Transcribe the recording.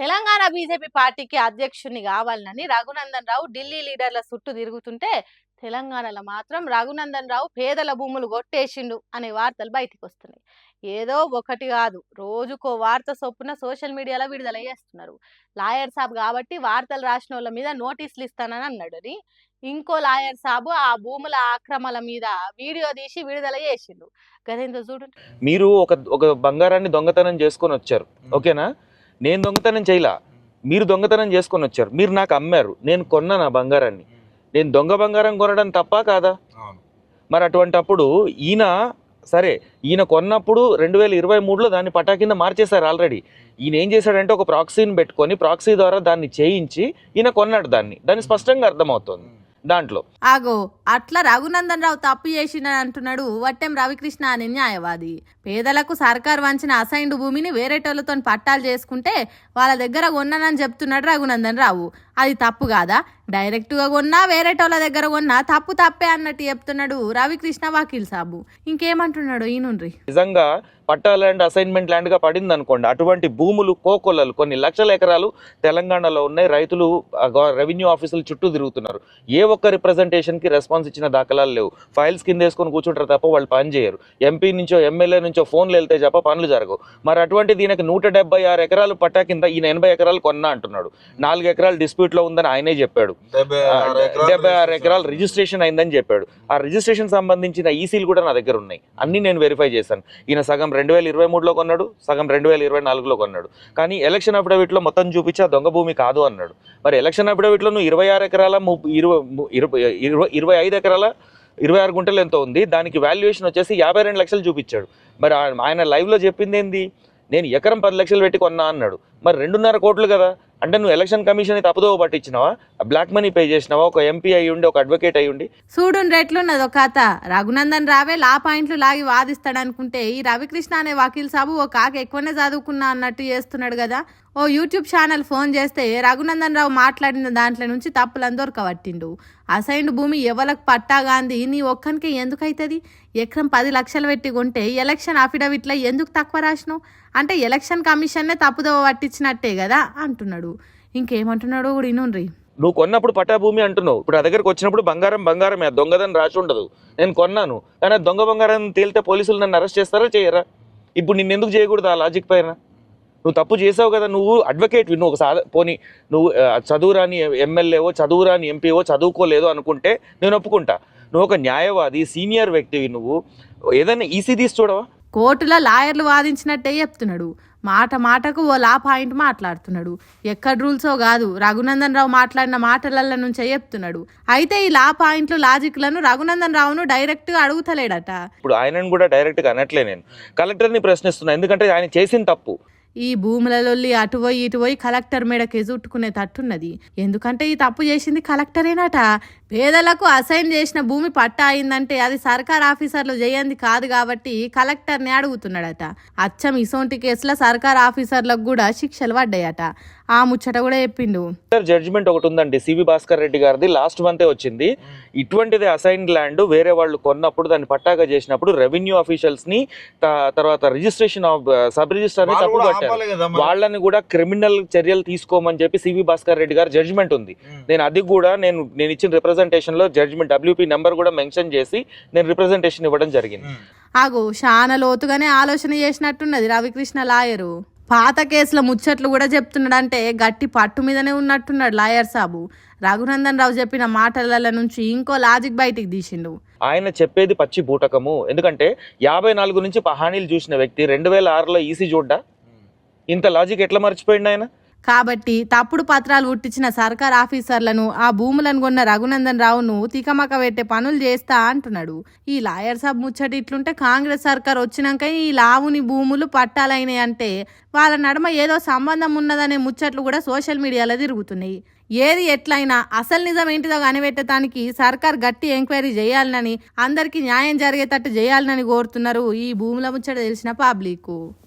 Telangana BJP పార్టీకి అధ్యక్షుని కావాలని రఘునందన్ రావు ఢిల్లీ లీడర్ల చుట్టూ తిరుగుతుంటే తెలంగాణలో మాత్రం రఘునందన్ రావు పేదల భూములు కొట్టేసిండు అనే వార్తలు బయటకు వస్తున్నాయి. ఏదో ఒకటి కాదు, రోజుకో వార్త చొప్పున సోషల్ మీడియాలో విడుదల చేస్తున్నారు. లాయర్ సాబ్ కాబట్టి వార్తలు రాసిన వాళ్ళ మీద నోటీసులు ఇస్తానని అన్నాడు. ఇంకో లాయర్ సాబు ఆ భూముల ఆక్రమణ మీద వీడియో తీసి విడుదల చేసిండు. గదేందో చూడు. మీరు ఒక బంగారాన్ని దొంగతనం చేసుకొని వచ్చారు, ఓకేనా? నేను దొంగతనం చేయలా, మీరు దొంగతనం చేసుకొని వచ్చారు. మీరు నాకు అమ్మారు, నేను కొన్నా నా బంగారాన్ని. నేను దొంగ బంగారం కొనడం తప్ప కాదా? మరి అటువంటప్పుడు ఈయన కొన్నప్పుడు 2023లో దాన్ని పటా కింద మార్చేశారు ఆల్రెడీ. ఈయన ఏం చేశాడంటే ఒక ప్రాక్సీని పెట్టుకొని ప్రాక్సీ ద్వారా దాన్ని చేయించి ఈయన కొన్నాడు. దాన్ని స్పష్టంగా అర్థమవుతుంది దాంట్లో. ఆగో, అట్లా రఘునందన్ రావు తప్పు చేసిండని అంటున్నాడు వట్టెం రవికృష్ణ అనే న్యాయవాది. పేదలకు సర్కార్ వంచిన అసైన్డ్ భూమిని వేరేటోళ్లతో పట్టాలు చేసుకుంటే వాళ్ళ దగ్గర కొన్నానని చెప్తున్నాడు రఘునందన్ రావు. అది తప్పు కాదా? డైరెక్ట్గా కొన్నా వేరేటోళ్ళ దగ్గర కొన్నా తప్పే అన్నట్టు చెప్తున్నాడు రవికృష్ణ వకీల్ సాబు. ఇంకేమంటున్నాడు ఈయనుండ్రి. నిజంగా పట్టా ల్యాండ్ అసైన్మెంట్ ల్యాండ్ గా పడింది అనుకోండి, అటువంటి భూములు కోకొల్లలు కొన్ని లక్షల ఎకరాలు తెలంగాణలో ఉన్నాయి. రైతులు రెవెన్యూ ఆఫీసులు చుట్టూ తిరుగుతున్నారు. ఏ ఒక్క రిప్రజెంటేషన్ కి రెస్పాన్స్ ఇచ్చిన దాఖలాలు లేవు. ఫైల్స్ కింద వేసుకొని కూర్చుంటారు తప్ప వాళ్ళు పని చేయరు. ఎంపీ నుంచో ఎమ్మెల్యే నుంచో ఫోన్లు వెళ్తే తప్ప పనులు జరగవు. మరి అటువంటిది ఈయనకి 176 ఎకరాలు పట్టా కింద ఈయన 80 ఎకరాలు కొన్నా అంటున్నాడు. 4 ఎకరాలు డిస్ప్యూట్ లో ఉందని ఆయనే చెప్పాడు. 76 ఎకరాలు రిజిస్ట్రేషన్ అయిందని చెప్పాడు. ఆ రిజిస్ట్రేషన్ సంబంధించిన ఈసీలు కూడా నా దగ్గర ఉన్నాయి, అన్ని నేను వెరిఫై చేశాను. ఈయన సగం 2023లో కొన్నాడు, సగం 2024లో కొన్నాడు. కానీ ఎలక్షన్ అఫిడవిట్లో మొత్తం చూపించి ఆ దొంగ భూమి కాదు అన్నాడు. మరి ఎలక్షన్ అఫిడవిట్లో నువ్వు 26 ఎకరాల 25 ఎకరాల 26 గుంటలు ఎంతో ఉంది, దానికి వాల్యుయేషన్ వచ్చేసి 52 లక్షలు చూపించాడు. మరి ఆయన లైవ్లో చెప్పింది ఏంది? నేను ఎకరం 10 లక్షలు పెట్టి కొన్నా అన్నాడు. మరి 2.5 కోట్లు కదా అంటే నువ్వు ఎలక్షన్ కమిషన్ తప్పుదోవ పట్టించినావా? బ్లాక్ మనీ పే చేసినావా? ఒక ఎంపీ అయ్యి ఉండి, ఒక అడ్వకేట్ అయ్యి ఉండి. చూడు రెట్లున్నది ఒక కథ. రఘునందన్ రావే లా పాయింట్లు లాగి వాదిస్తాడనుకుంటే ఈ రవికృష్ణ అనే వకీల్ సాబు ఓ కాక ఎక్కువనే చదువుకున్నా అన్నట్టు చేస్తున్నాడు కదా. ఓ యూట్యూబ్ ఛానల్ ఫోన్ చేస్తే రఘునందన్ రావు మాట్లాడిన దాంట్లో నుంచి తప్పులను దొరకబట్టిండు. అసైన్డ్ భూమి ఎవరికి పట్టా గాంధీ నీ ఒక్కనికే ఎందుకైతుంది? ఎకరం 10 లక్షలు పెట్టి కొంటే ఎలక్షన్ అఫిడవిట్లో ఎందుకు తక్కువ రాసినావు అంటే ఎలక్షన్ కమిషన్నే తప్పుదోవ పట్టించినట్టే కదా అంటున్నాడు. ఇంకేమంటున్నాడు కూడా ఇనుండ్రి. నువ్వు కొన్నప్పుడు పట్టా భూమి అంటున్నావు, ఇప్పుడు ఆ దగ్గరకు వచ్చినప్పుడు బంగారమే, దొంగదని రాసి ఉండదు. నేను కొన్నాను, కానీ దొంగ బంగారం తేలితే పోలీసులు నన్ను అరెస్ట్ చేస్తారా చేయరా? ఇప్పుడు నిన్ను ఎందుకు చేయకూడదు ఆ లాజిక్ పైన? నువ్వు తప్పు చేసావు కదా, నువ్వు అడ్వకేట్వి, నువ్వు పోనీ నువ్వు చదువురాని ఎమ్మెల్యేవో చదువురాని ఎంపీవో చదువుకోలేదో అనుకుంటే నేను ఒప్పుకుంటా. నువ్వు ఒక న్యాయవాది, సీనియర్ వ్యక్తివి, నువ్వు ఏదైనా ఈసీ తీసి చూడవా? కోర్టులో లాయర్లు వాదించినట్టే చెప్తున్నాడు. మాటకు ఓ లా పాయింట్ మాట్లాడుతున్నాడు. ఎక్కడ రూల్సో కాదు, రఘునందన్ రావు మాట్లాడిన మాటల నుంచే చెప్తున్నాడు. అయితే ఈ లా పాయింట్లు లాజిక్లను రఘునందన్ రావును డైరెక్ట్ గా అడుగుతలేడట. ఇప్పుడు ఆయనను కూడా డైరెక్ట్ గా అనట్లే, నేను కలెక్టర్ని ప్రశ్నిస్తున్నా. ఎందుకంటే ఆయన చేసిన తప్పు. ఈ భూములలోల్లి అటుపోయి ఇటుపోయి కలెక్టర్ మేడకి ఎజుట్టుకునే తట్టున్నది. ఎందుకంటే ఈ తప్పు చేసింది కలెక్టరేనట. పేదలకు అసైన్ చేసిన భూమి పట్టా అయిందంటే అది సర్కార్ ఆఫీసర్లు చేయంది కాదు కాబట్టి కలెక్టర్ని అడుగుతున్నాడట. అచ్చం ఇసోంటి కేసులో సర్కార్ ఆఫీసర్లకు కూడా శిక్షలు పడ్డాయట. ఆ ముచ్చట కూడా చెప్పిండు. జడ్జిమెంట్ ఒకటి ఉందండి, సివి భాస్కర్ రెడ్డి గారిది, లాస్ట్ మంతే వచ్చింది. ఇటువంటిది అసైన్డ్ ల్యాండ్ వేరే వాళ్ళు కొన్నప్పుడు దాన్ని పట్టాగా చేసినప్పుడు రెవెన్యూ ఆఫీషియల్స్ ని తర్వాత రిజిస్ట్రేషన్ ఆఫ్ సబ్ రిజిస్టర్ ని తప్పు పట్టారు. వాళ్ళని కూడా క్రిమినల్ చర్యలు తీసుకోమని చెప్పి సివి భాస్కర్ రెడ్డి గారు జడ్జిమెంట్ ఉంది. నేను అది కూడా నేను ఇచ్చిన రిప్రజెంటేషన్ లో జడ్జిమెంట్ WP నెంబర్ కూడా మెన్షన్ చేసి నేను రిప్రజెంటేషన్ ఇవ్వడం జరిగింది. ఆగో, చాలా లోతుగానే ఆలోచన చేసినట్టున్నది రవికృష్ణ లాయరు. పాత కేసుల ముచ్చట్లు కూడా చెప్తున్నాడంటే గట్టి పట్టు మీదనే ఉన్నట్టున్నాడు లాయర్ సాబు. రఘునందన్ రావు చెప్పిన మాటల నుంచి ఇంకో లాజిక్ బయటికి తీసిండు. ఆయన చెప్పేది పచ్చి బూటకము. ఎందుకంటే 54 నుంచి హానీలు చూసిన వ్యక్తి 2006లో ఈసీ చూడ్డా? ఇంత లాజిక్ ఎట్లా మర్చిపోయింది ఆయన? కాబట్టి తప్పుడు పత్రాలు పుట్టించిన సర్కార్ ఆఫీసర్లను, ఆ భూములను కొన్న రఘునందన్ రావును తికమక పెట్టే పనులు చేస్తా అంటున్నాడు. ఈ లాయర్ సాబ్ ముచ్చటి ఇట్లుంటే కాంగ్రెస్ సర్కార్ వచ్చినాక ఈ లావుని భూములు పట్టాలైనాయి అంటే వాళ్ళ నడుమ ఏదో సంబంధం ఉన్నదనే ముచ్చట్లు కూడా సోషల్ మీడియాలో తిరుగుతున్నాయి. ఏది ఎట్లయినా అసలు నిజం ఏంటిదో కనిపెట్టడానికి సర్కార్ గట్టి ఎంక్వైరీ చేయాలనని, అందరికీ న్యాయం జరిగేటట్టు చేయాలనని కోరుతున్నారు ఈ భూముల ముచ్చట తెలిసిన పబ్లిక్.